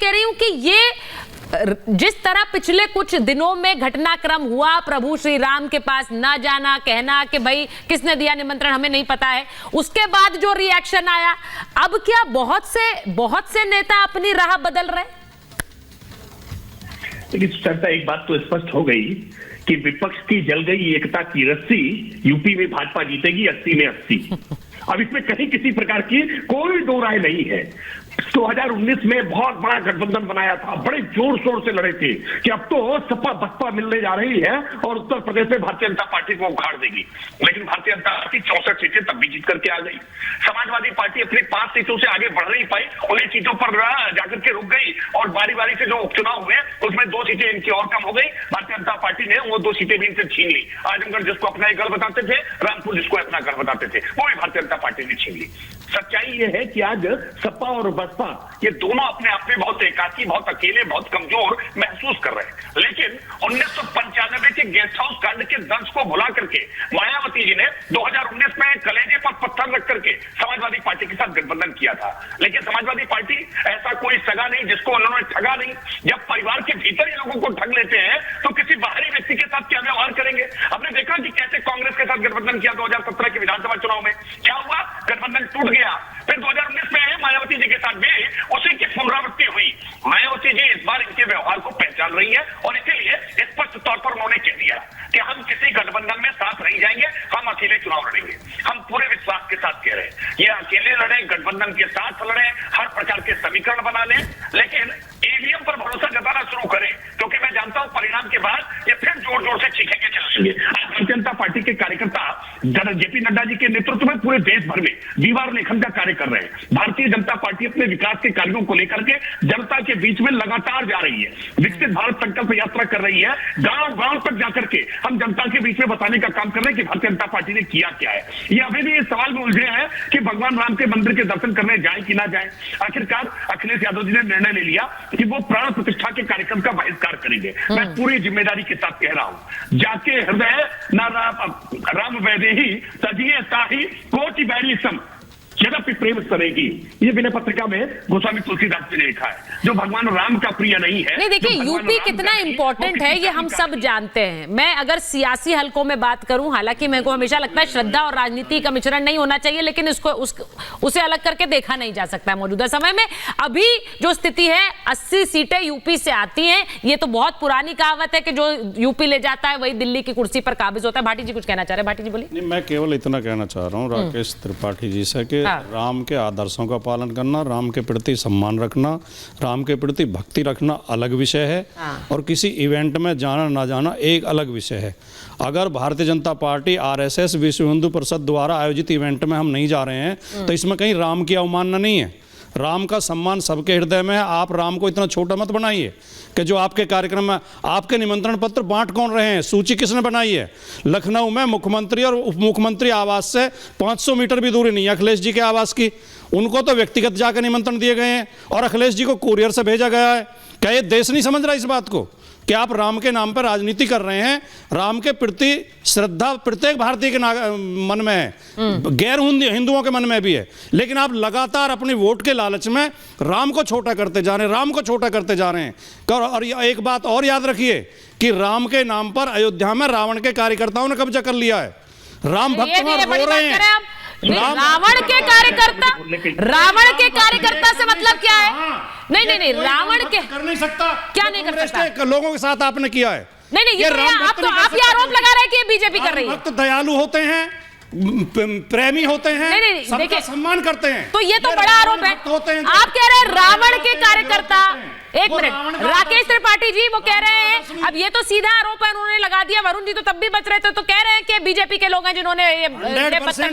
कह रही हूं कि ये जिस तरह पिछले कुछ दिनों में घटनाक्रम हुआ, प्रभु श्री राम के पास ना जाना, कहना कि भाई किसने दिया निमंत्रण हमें नहीं पता है, उसके बाद जो रिएक्शन आया, अब क्या बहुत से नेता अपनी राह बदल रहे? लेकिन चर्चा एक बात तो स्पष्ट हो गई कि विपक्ष की जल गई एकता की रस्सी, यूपी में भाजपा जीतेगी 80 में 80। अब इसमें कहीं किसी प्रकार की कोई दो राय नहीं है। 2019 में बहुत बड़ा गठबंधन बनाया था, बड़े जोर शोर से लड़े थे कि अब तो सपा बसपा मिलने जा रही है और उत्तर प्रदेश में भारतीय जनता पार्टी को उखाड़ देगी। लेकिन भारतीय जनता पार्टी 64 सीटें तब भी जीत करके आ गई। समाजवादी पार्टी अपनी 5 सीटों से आगे बढ़ नहीं पाई, उन्हीं सीटों पर जाकर के रुक गई और बारी बारी से जो उपचुनाव हुए उसमें 2 सीटें इनकी और कम हो गई। भारतीय जनता पार्टी ने वो 2 सीटें भी इनसे छीन ली। आजमगढ़ जिसको अपना गढ़ बताते थे, रामपुर जिसको अपना गढ़ बताते थे, वो भी भारतीय जनता पार्टी ने छीन ली। सच्चाई ये है कि आज सपा और बसपा ये दोनों अपने आप में बहुत एकाकी, बहुत अकेले, बहुत कमजोर महसूस कर रहे हैं। लेकिन 1995 के गेस्ट हाउस कांड के दर्द को भुला करके मायावती जी ने 2019 में कलेजे पर पत्थर रख करके समाजवादी पार्टी के साथ गठबंधन किया था। लेकिन समाजवादी पार्टी ऐसा कोई सगा नहीं जिसको उन्होंने ठगा नहीं। जब परिवार के भीतर ही लोगों को ठग लेते हैं तो किसी बाहरी व्यक्ति के साथ क्या व्यवहार करेंगे? हमने देखा कि कैसे कांग्रेस के साथ गठबंधन किया 2017 के विधानसभा चुनाव में, क्या हुआ? गठबंधन टूट गया। फिर 2019 में मायावती जी के साथ भी उसी की पुनरावृत्ति हुई। मायावती जी इस बार इनके व्यवहार को पहचान रही है और इसीलिए स्पष्ट तौर पर उन्होंने कह दिया कि हम किसी गठबंधन में साथ नहीं जाएंगे, हम अकेले चुनाव लड़ेंगे। हम पूरे विश्वास के साथ कह रहे हैं, ये अकेले लड़े, गठबंधन के साथ लड़े, हर प्रकार के समीकरण बना लें, लेकिन ईवीएम पर भरोसा जताना शुरू करें, क्योंकि मैं जानता हूं परिणाम के बाद ये फिर जोर जोर से चीखेंगे चलेंगे। आज भारतीय जनता पार्टी के कार्यकर्ता जेपी नड्डा जी के नेतृत्व में पूरे देश भर में दीवार लेखन का कार्य कर रहे हैं। भारतीय जनता पार्टी अपने विकास के कार्यों को लेकर के जनता के बीच में लगातार जा रही है, विकसित भारत संकल्प यात्रा कर रही है। गांव गांव तक जाकर के हम जनता के बीच में बताने का काम कर रहे हैं कि भारतीय जनता पार्टी ने किया क्या है। ये अभी भी इस सवाल में उलझे हैं कि भगवान राम के मंदिर के दर्शन करने जाए कि ना जाए। आखिरकार अखिलेश यादव जी ने निर्णय ले लिया कि वो प्राण प्रतिष्ठा के कार्यक्रम का बहिष्कार करेंगे। मैं पूरी जिम्मेदारी के साथ कह रहा हूं, जाके हृदय न राम वैदेही तजिए ताही कोटि बैरी सम यद्यपि प्रेम सरेगी। ये विनय पत्रिका में गोस्वामी तुलसीदास जी ने लिखा है, जो भगवान राम का प्रिय नहीं है। नहीं, देखिए यूपी कितना इंपॉर्टेंट है ये हम सब जानते हैं। मैं अगर सियासी हलकों में बात करूं, हालांकि मेरे को हमेशा लगता है श्रद्धा और राजनीति का मिश्रण नहीं होना चाहिए, लेकिन इसको उसे अलग करके देखा नहीं जा सकता है मौजूदा समय में। अभी जो स्थिति है 80 सीटें यूपी से आती हैं, ये तो बहुत पुरानी कहावत है कि जो यूपी ले जाता है वही दिल्ली की कुर्सी पर काबिज होता है। भाटी जी कुछ कहना चाह रहे हैं? भाटी जी बोलिए। नहीं, मैं केवल इतना कहना चाह रहा हूँ राकेश त्रिपाठी जी से कि राम के आदर्शों का पालन करना, राम के प्रति सम्मान रखना, राम के प्रति भक्ति रखना अलग विषय है और किसी इवेंट में जाना ना जाना एक अलग विषय है। अगर भारतीय जनता पार्टी आरएसएस विश्व हिंदू परिषद द्वारा आयोजित इवेंट में हम नहीं जा रहे हैं तो इसमें कहीं राम की अवमानना नहीं है। राम का सम्मान सबके हृदय में है। आप राम को इतना छोटा मत बनाइए कि जो आपके कार्यक्रम में आपके निमंत्रण पत्र बांट कौन रहे हैं, सूची किसने बनाई है? लखनऊ में मुख्यमंत्री और उप मुख्यमंत्री आवास से 500 मीटर भी दूरी नहीं है अखिलेश जी के आवास की। उनको तो व्यक्तिगत जाकर निमंत्रण दिए गए हैं और अखिलेश जी को कुरियर से भेजा गया है। क्या ये देश नहीं समझ रहा इस बात को कि आप राम के नाम पर राजनीति कर रहे हैं? राम के प्रति श्रद्धा प्रत्येक भारतीय के मन में है, गैर हिंदुओं के मन में भी है, लेकिन आप लगातार अपनी वोट के लालच में राम को छोटा करते जा रहे हैं, राम को छोटा करते जा रहे हैं। और एक बात और याद रखिए कि राम के नाम पर अयोध्या में रावण के कार्यकर्ताओं ने कब्जा कर लिया है। राम भक्त रो रहे हैं। रावण के कार्यकर्ता से मतलब क्या है? नहीं, रावण के कर नहीं सकता। क्या नहीं कर सकता? लोगों के साथ आपने किया है। नहीं, ये आप ये आरोप लगा रहे हैं कि बीजेपी कर रही है। भक्त दयालु होते हैं, प्रेमी होते हैं, सबका सम्मान करते हैं, तो ये तो बड़ा आरोप है। आप कह रहे हैं रावण के कार्यकर्ता। एक मिनट, राकेश त्रिपाठी जी वो कह रहे हैं, अब ये तो सीधा आरोप है उन्होंने लगा दिया। वरुण जी तो तब भी बच रहे थे, तो कह रहे हैं कि बीजेपी के लोग हैं जिन्होंने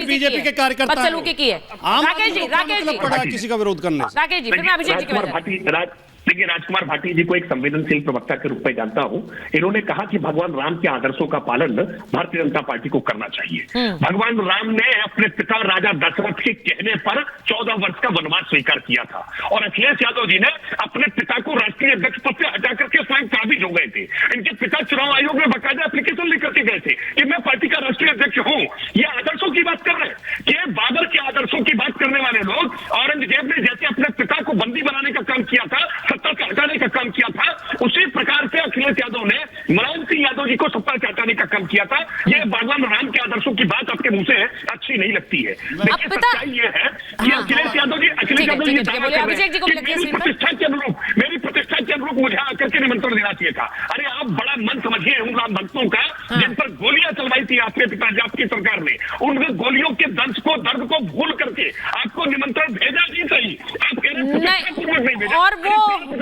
बीजेपी के कार्यकर्ता बदसलूकी की है। राकेश जी किसी का विरोध करने। राकेश जी, फिर मैं अभिषेक जी के देखिए, राजकुमार भाटी जी को एक संवेदनशील प्रवक्ता के रूप में जानता हूं। इन्होंने कहा कि भगवान राम के आदर्शों का पालन भारतीय जनता पार्टी को करना चाहिए। भगवान राम ने अपने पिता राजा दशरथ के कहने पर 14 वर्ष का वनवास स्वीकार किया था और अखिलेश यादव जी ने अपने पिता को राष्ट्रीय अध्यक्ष पद से हटा करके स्वयं काबिज हो गए थे। इनके पिता चुनाव आयोग में बाकायदा एप्लीकेशन लेकर के गए थे कि मैं पार्टी का राष्ट्रीय अध्यक्ष हूं। ये आदर्शों की बात कर रहे हैं कि बाबर के आदर्शों की बात करने वाले लोग, औरंगजेब ने जैसे अपने पिता को बंदी बनाने का काम किया था, सत्ता का है। देखिए सच्चाई ये है कि अखिलेश यादव जी अभिषेक जी को मेरी प्रतिष्ठा के अनुरूप मुझे आकर के निमंत्रण देना चाहिए था। अरे आप बड़ा मन समझिए उन राम भक्तों का जिन पर गोलियां चलवाई थी आपके पिताजी आपकी सरकार ने, उन गोलियों के दर्द को भूल करके आपको निमंत्रण भेजा ही सही। आप कह रहे नहीं, और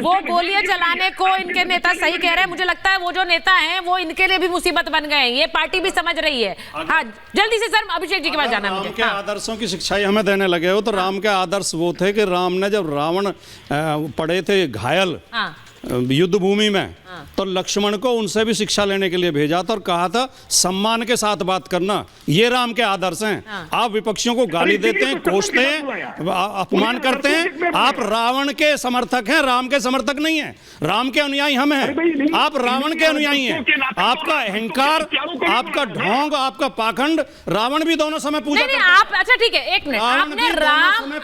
वो गोलियां चलाने को इनके नेता सही कह रहे हैं। मुझे लगता है वो जो नेता हैं वो इनके लिए भी मुसीबत बन गए हैं, ये पार्टी भी समझ रही है। हाँ जल्दी से सर अभिषेक जी के पास जाना है मुझे। राम के आदर्शों की शिक्षाई हमें देने लगे हो तो राम के आदर्श वो थे कि राम ने जब रावण पड़े थे घायल युद्ध भूमि में तो लक्ष्मण को उनसे भी शिक्षा लेने के लिए भेजा था और कहा था सम्मान के साथ बात करना। ये राम के आदर्श हैं। आप विपक्षियों को गाली देते हैं, कोसते हैं, अपमान करते हैं। आप रावण के समर्थक हैं, राम के समर्थक नहीं हैं। राम के अनुयायी हम हैं, आप रावण के अनुयायी हैं। आपका अहंकार, आपका ढोंग, आपका पाखंड, रावण भी दोनों समय पूजा करता है। आप अच्छा ठीक है, एक मिनट,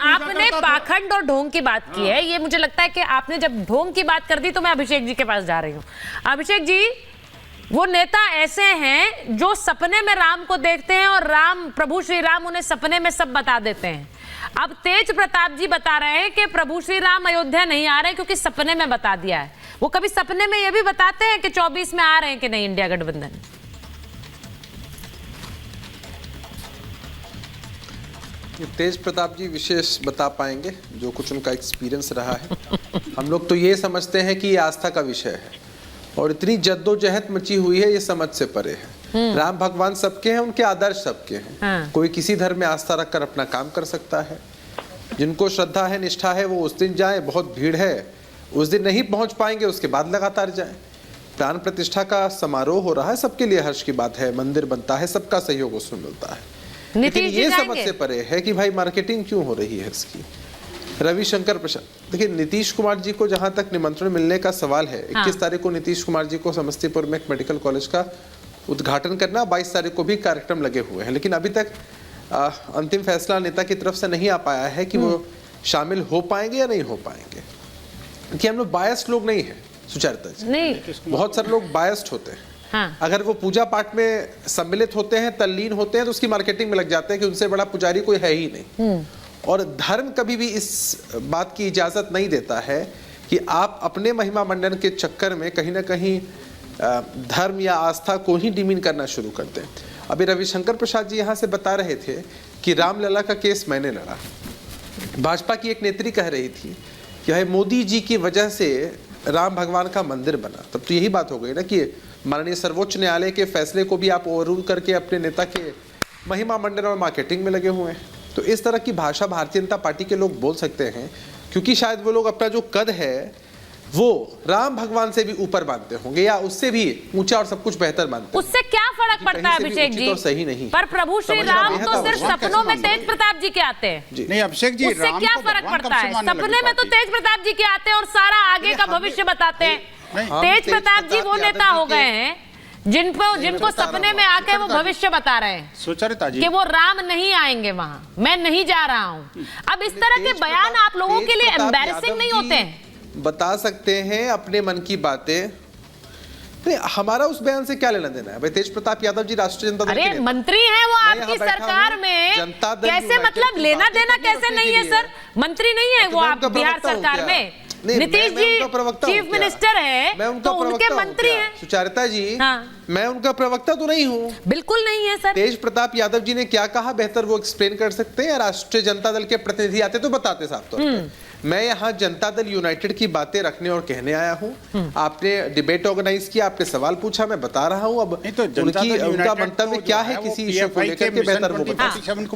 आपने पाखंड और ढोंग की बात की है। ये मुझे लगता है कि आपने जब ढोंग की बात कर दी तो मैं अभिषेक जी के पास जा रही हूं। अभिषेक जी, वो नेता ऐसे हैं जो सपने में राम को देखते हैं और प्रभु श्री राम उन्हें सपने में सब बता देते हैं। अब तेज प्रताप जी बता रहे हैं कि प्रभु श्री राम अयोध्या नहीं आ रहे क्योंकि सपने में बता दिया है। वो कभी सपने में ये भी बताते हैं कि 24 में आ रहे हैं कि नहीं इंडिया गठबंधन? तेज प्रताप जी विशेष बता पाएंगे, जो कुछ उनका एक्सपीरियंस रहा है। हम लोग तो ये समझते हैं कि ये आस्था का विषय है और इतनी जद्दोजहद मची हुई है, ये समझ से परे है। राम भगवान सबके हैं, उनके आदर्श सबके हैं। कोई किसी धर्म में आस्था रखकर अपना काम कर सकता है। जिनको श्रद्धा है, निष्ठा है, वो उस दिन जाए। बहुत भीड़ है, उस दिन नहीं पहुंच पाएंगे, उसके बाद लगातार जाए। प्राण प्रतिष्ठा का समारोह हो रहा है, सबके लिए हर्ष की बात है। मंदिर बनता है, सबका सहयोग उसमें मिलता है। लेकिन ये समझ से परे है कि भाई मार्केटिंग क्यों हो रही है इसकी। रविशंकर प्रसाद, देखिए नीतीश कुमार जी को जहां तक निमंत्रण मिलने का सवाल है, 21 तारीख को नीतीश कुमार जी को समस्तीपुर में एक मेडिकल कॉलेज का उद्घाटन करना, 22 तारीख को भी कार्यक्रम लगे हुए हैं। लेकिन अभी तक अंतिम फैसला नेता की तरफ से नहीं आ पाया है कि वो शामिल हो पाएंगे या नहीं हो पाएंगे। कि हम लोग बायस्ड लोग नहीं है सुचरिता जी, नहीं। बहुत सारे लोग बायस्ड होते हैं। अगर वो पूजा पाठ में सम्मिलित होते हैं, तल्लीन होते हैं, तो उसकी मार्केटिंग में लग जाते हैं कि उनसे बड़ा पुजारी कोई है ही नहीं। और धर्म कभी भी इस बात की इजाजत नहीं देता है कि आप अपने महिमा मंडन के चक्कर में कहीं ना कहीं धर्म या आस्था को ही डिमीन करना शुरू करते हैं। अभी रविशंकर प्रसाद जी यहाँ से बता रहे थे कि रामलला का केस मैंने लड़ा। भाजपा की एक नेत्री कह रही थी कि मोदी जी की वजह से राम भगवान का मंदिर बना। तब तो यही बात हो गई ना कि माननीय सर्वोच्च न्यायालय के फैसले को भी आप ओवररूल करके अपने नेता के महिमा मंडन और मार्केटिंग में लगे हुए हैं। तो इस तरह की भाषा भारतीय जनता पार्टी के लोग बोल सकते हैं क्योंकि शायद वो लोग अपना जो कद है वो राम भगवान से भी ऊपर मानते होंगे या उससे भी ऊंचा और सब कुछ बेहतर मानते हैं। उससे क्या फर्क पड़ता है अभिषेक जी? सही नहीं, पर प्रभु श्री राम तो सिर्फ सपनों में तेज प्रताप जी के आते हैं। नहीं अभिषेक जी, उससे क्या फर्क पड़ता है? सपने में तो तेज प्रताप जी के आते हैं और सारा आगे का भविष्य बताते हैं। तेज प्रताप जी वो नेता हो गए हैं जिनको सपने में आके वो भविष्य बता रहे हैं सुचरिता जी कि वो राम नहीं आएंगे वहां, मैं नहीं जा रहा हूं। अब इस तरह के बयान आप लोगों के लिए एम्बैरेसिंग नहीं होते हैं? बता सकते हैं अपने मन की बातें, हमारा उस बयान से क्या लेना देना है? भाई तेज प्रताप यादव जी राष्ट्रीय जनता दल के अरे मंत्री हैं वो आपकी सरकार में, कैसे मतलब लेना देना कैसे नहीं है सर? मंत्री नहीं है वो आप बिहार सरकार में। नीतीश जी चीफ मिनिस्टर है तो उनके मंत्री हैं। सुचरिता जी मैं उनका प्रवक्ता तो नहीं हूँ। बिल्कुल नहीं है सर। तेज प्रताप यादव जी ने क्या कहा बेहतर वो एक्सप्लेन कर सकते हैं। राष्ट्रीय जनता दल के प्रतिनिधि आते तो बताते साफ तौर पे। मैं यहाँ जनता दल यूनाइटेड की बातें रखने और कहने आया हूँ। आपने डिबेट ऑर्गेनाइज किया, आपने सवाल पूछा, मैं बता रहा हूँ। अब उनका मंतव्य क्या है किसी इशू को लेकर के बेहतर वो बता।